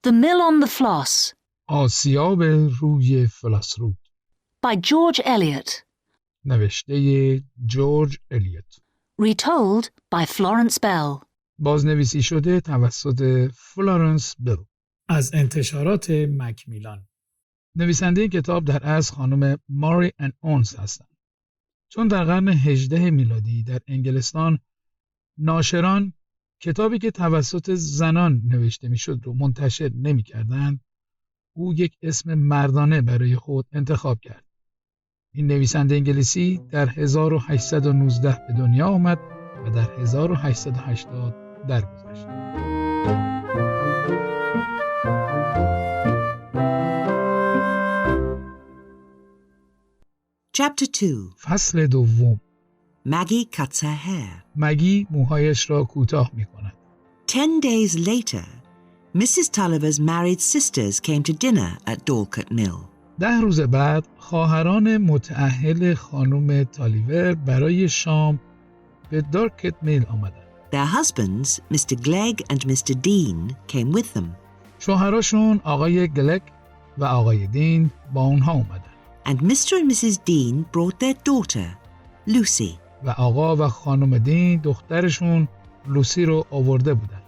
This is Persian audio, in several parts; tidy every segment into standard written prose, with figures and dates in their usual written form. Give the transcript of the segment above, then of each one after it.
The Mill on the Floss آسیاب روی فلاس رود by George Eliot. نوشته جورج الیوت. Retold by Florence Bell. بازنویسی شده توسط فلورنس بل. از انتشارات میلان. نویسنده این کتاب در اصل خانم ماری ان اونز هستند. چون در قرن 18 میلادی در انگلستان ناشران کتابی که توسط زنان نوشته میشد رو منتشر نمی‌کردند، او یک اسم مردانه برای خود انتخاب کرد. این نویسنده انگلیسی در 1819 به دنیا آمد و در 1880 درگذشت. Chapter 2. فصل دوم. Maggie cuts her hair. مگی موهایش را کوتاه می‌کند. 10 days later, Mrs. Tulliver's married sisters came to dinner at Dorset Mill. 10 روز بعد خواهران متأهل خانم تالیور برای شام به دورکت میل آمدند. Their husbands, Mr. Glegg and Mr. Dean, came with them. شوهراشون آقای گلگ و آقای دین با اونها اومدن. And Mr. and Mrs. Dean brought their daughter, Lucy. و آقا و خانم دین دخترشون لوسی رو آورده بودن.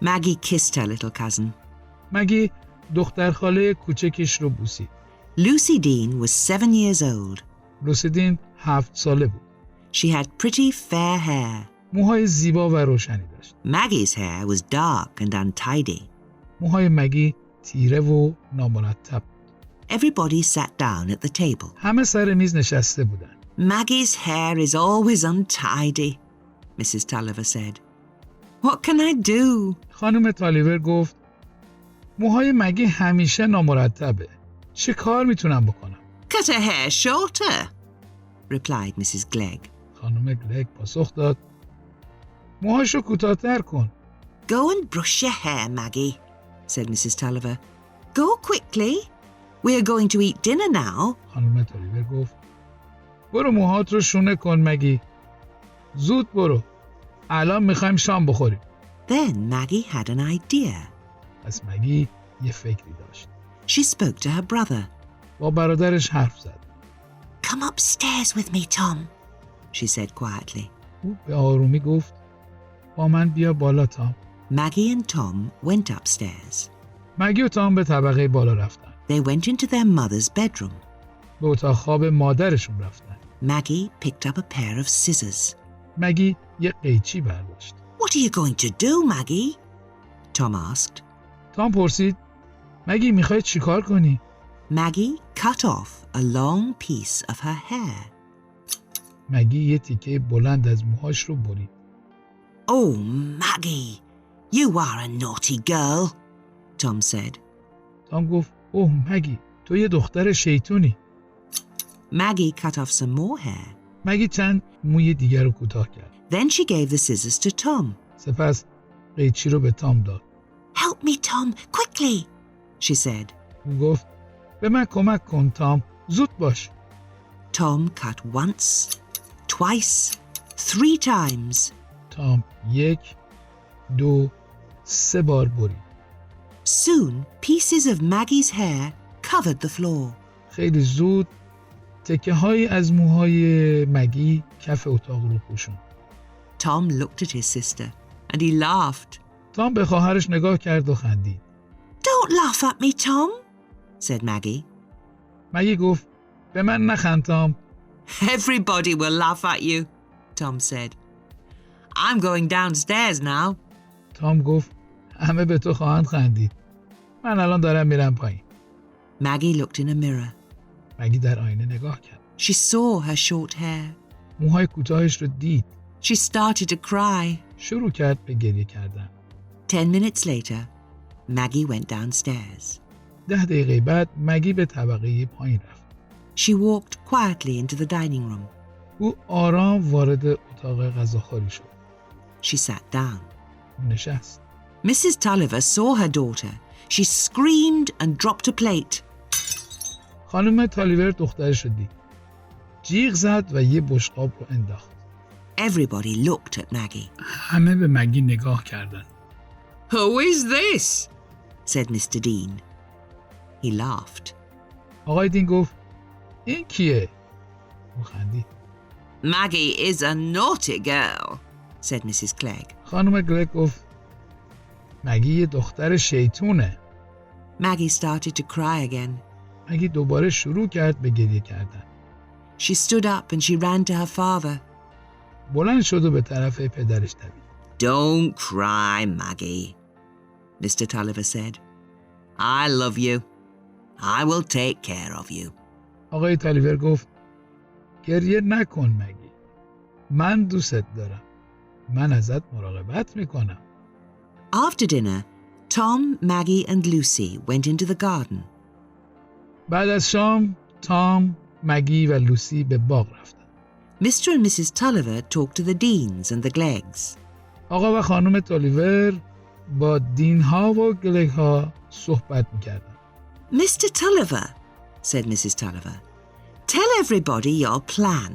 Maggie kissed her little cousin. مگی دختر خاله کوچکش رو بوسید. Lucy Dean was 7 years old. لوسی دین 7 ساله بود. She had pretty fair hair. موهای زیبا و روشنی داشت. Maggie's hair was dark and untidy. موهای مگی تیره و نامرتب. Everybody sat down at the table. همه سر میز نشسته بودن. Maggie's hair is always untidy, Mrs. Tulliver said. What can I do? خانم تالیور گفت موهای مگی همیشه نامرتبه. چه کار میتونم بکنم؟ Cut her hair shorter, replied Mrs. Glegg. خانم گلگ پاسخ داد موهاشو کوتاه‌تر کن. Go and brush your hair, Maggie, said Mrs. Tulliver. Go quickly. We are going to eat dinner now. خانم تالیور گفت برو موهات رو شونه کن مگی. زود برو. الان میخوایم شام بخوریم. Then Maggie had an idea. پس مگی یه فکری داشت. She spoke to her brother. با برادرش حرف زد. Come upstairs with me, Tom, she said quietly. او به آرومی گفت با من بیا بالا تام. Maggie and Tom went upstairs. مگی و تام به طبقه بالا رفتن. They went into their mother's bedroom. به اتاق خواب مادرشون رفتن. Maggie picked up a pair of scissors. مگی یه قیچی برداشت. What are you going to do, Maggie? Tom asked. تام پرسید مگی میخوای چیکار کنی؟ Maggie cut off a long piece of her hair. مگی یه تیکه بلند از موهاش رو برید. Oh, Maggie, you are a naughty girl, Tom said. تام گفت اوه مگی تو یه دختر شیطونی. Maggie cut off some more hair. مگی چند موی دیگر رو کوتاه کرد. Then she gave the scissors to Tom. سپس قیچی رو به تام داد. Help me, Tom, quickly, she said. او گفت به من کمک کن تام. زود باش. Tom cut once, twice, 3 times. تام 1 2 3 بار برید. Soon, pieces of Maggie's hair covered the floor. خیلی زود تکه هایی از موهای مگی کف اتاق رو پوشوند. Tom looked at his sister and he laughed. تام به خواهرش نگاه کرد و خندید. Don't laugh at me, Tom, said Maggie. مگی گفت به من نخند تام. Everybody will laugh at you, Tom said. I'm going downstairs now. تام گفت همه به تو خواهند خندید. من الان دارم میرم پایین. Maggie looked in a mirror. مگی در آینه نگاه کرد. She saw her short hair. موهای کوتاهش رو دید. She started to cry. شروع کرد به گریه کردن. 10 minutes later, Maggie went downstairs. 10 دقیقه بعد مگی به طبقه پایین رفت. She walked quietly into the dining room. او آرام وارد اتاق غذاخوری شد. She sat down. او نشست. Mrs. Tulliver saw her daughter. She screamed and dropped a plate. خانم تالیور دخترش رو دید. جیغ زد و یه بشقاب رو انداخت. Everybody looked at Maggie. همه به مگی نگاه کردند. Who is this? said Mr. Dean. He laughed. آقای دین گفت این کیه؟ او خندید. Maggie is a naughty girl, said Mrs. Clegg. خانم گلگ گفت مگی یه دختر شیطونه. Maggie started to cry again. مگی دوباره شروع کرد به گریه کردن. She stood up and she ran to her father. بلند شد و به طرف پدرش دوید. Don't cry, Maggie, Mr. Tulliver said. I love you. I will take care of you. آقای تالیور گفت گریه نکن مگی. من دوست دارم. من ازت مراقبت میکنم. After dinner, Tom, Maggie and Lucy went into the garden. بعد از شام تام، مگی و لوسی به باغ رفتن. Mr. and Mrs. Tulliver talked to the Deans and the Gleggs. آقا و خانم تالیور با دین ها و گلگ ها صحبت میکردن. Mr. Tulliver, said Mrs. Tulliver, tell everybody your plan.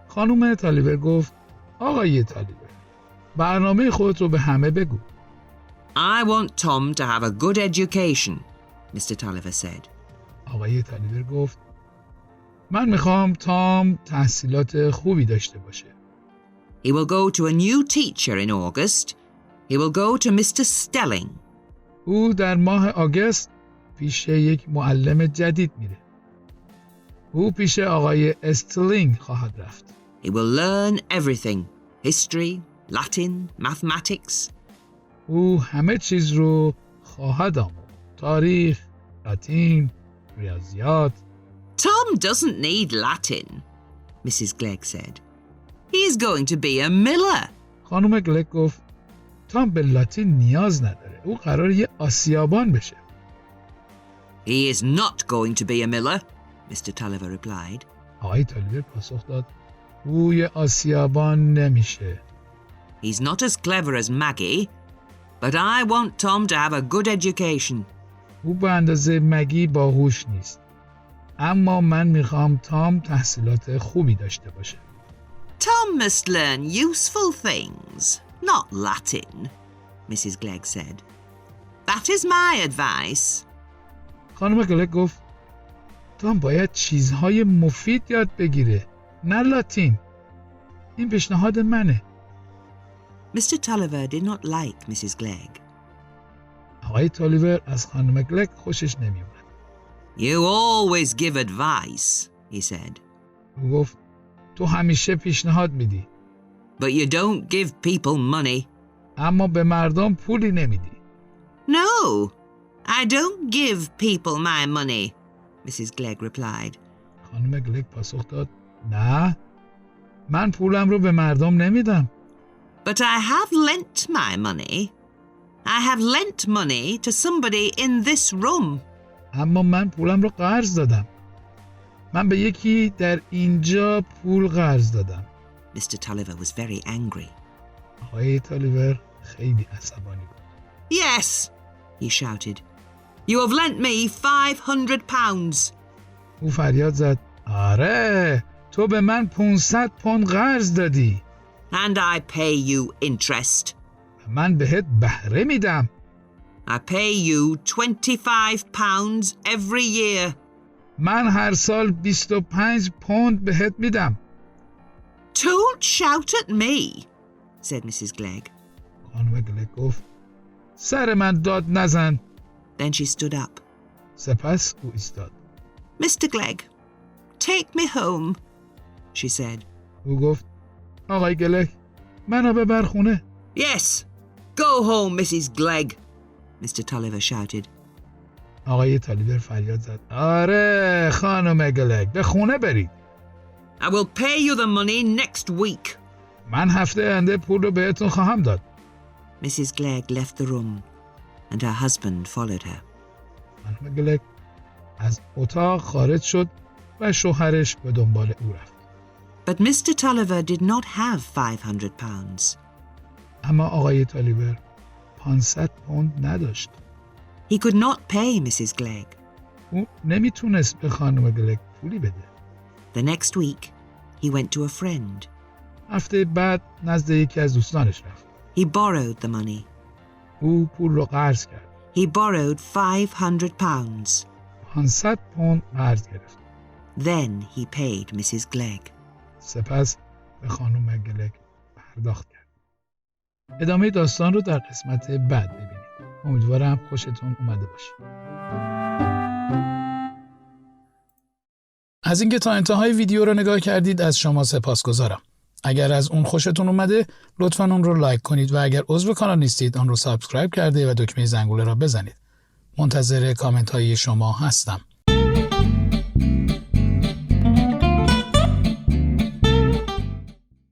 خانم تالیور گفت آقای تالیور برنامه خودت رو به همه بگو. I want Tom to have a good education, Mr. Tulliver said. آقای تالیور گفت من میخوام تام تحصیلات خوبی داشته باشه. He will go to a new teacher in August. He will go to Mr. Stelling. او در ماه آگوست پیش یک معلم جدید میره. او پیش آقای استلینگ خواهد رفت. He will learn everything. History, Latin, mathematics. او همه چیز رو خواهد آموخت. تاریخ، لاتین، ریاضیات. Tom doesn't need Latin, Mrs. Glegg said. He is going to be a miller. خانم گلگ گفت تام به لاتین نیاز نداره. او قراره یه آسیابان بشه. He is not going to be a miller, Mr. Tulliver replied. آقای تالیور پاسخ داد او یه آسیابان نمیشه. He's not as clever as Maggie, but I want Tom to have a good education. او به اندازه مگی باهوش نیست. اما من میخوام تام تحصیلات خوبی داشته باشه. Tom must learn useful things, not Latin, Mrs. Glegg said. That is my advice. خانم گلگ گفت تام باید چیزهای مفید یاد بگیره، نه لاتین. این پیشنهاد منه. Mr. Tulliver did not like Mrs. Glegg. آقای تالیور از خانم گلگ خوشش نمیومد. You always give advice, he said. او گفت تو همیشه پیشنهاد میدی. But you don't give people money. اما به مردم پولی نمیدی. No, I don't give people my money, Mrs. Glegg replied. خانم گلگ پاسخ داد نه من پولم رو به مردم نمیدم. But I have lent my money. I have lent money to somebody in this room. اما من پولم رو قرض دادم. من به یکی در اینجا پول قرض دادم. Mr. Tulliver was very angry. آقای تالیور خیلی عصبانی بود. Yes, he shouted. You have lent me £500. او فریاد زد آره تو به من 500 پوند قرض دادی. And I pay you interest. من بهت بهره میدم. I pay you £25 every year. من هر سال 25 پوند بهت میدم. Don't shout at me, said Mrs. Glegg. خانم گلگ گفت سر من داد نزن. Then she stood up. سپس او ایستاد. Mr. Glegg, take me home, she said. او گفت آقای گلگ منو ببر خونه. Yes, go home, Mrs. Glegg, Mr. Tulliver shouted. آقای تالیور فریاد زد آره خانم گلگ به خونه برید. I will pay you the money next week. من هفته آینده پول رو بهتون خواهم داد. Mrs. Glegg left the room and her husband followed her. خانم گلگ از اتاق خارج شد و شوهرش به دنبال او رفت. But Mr. Tulliver did not have £500. اما آقای تالیور 500 پوند نداشت. He could not pay Mrs. Glegg. او نمیتونست به خانم گلگ پولی بده. The next week, he went to a friend. هفته بعد نزد یکی از دوستانش رفت. He borrowed the money. او پول رو قرض کرد. He borrowed £500. 500 پوند قرض گرفت. Then he paid Mrs. Glegg. سپس به خانم مگلگ پرداخت کرد. ادامه داستان رو در قسمت بعد ببینید. امیدوارم خوشتون اومده باشه. از اینکه تا انتهای ویدیو رو نگاه کردید از شما سپاسگزارم. اگر از اون خوشتون اومده لطفاً اون رو لایک کنید و اگر عضو کانال نیستید آن رو سابسکرایب کرده و دکمه زنگوله را بزنید. منتظر کامنت های شما هستم.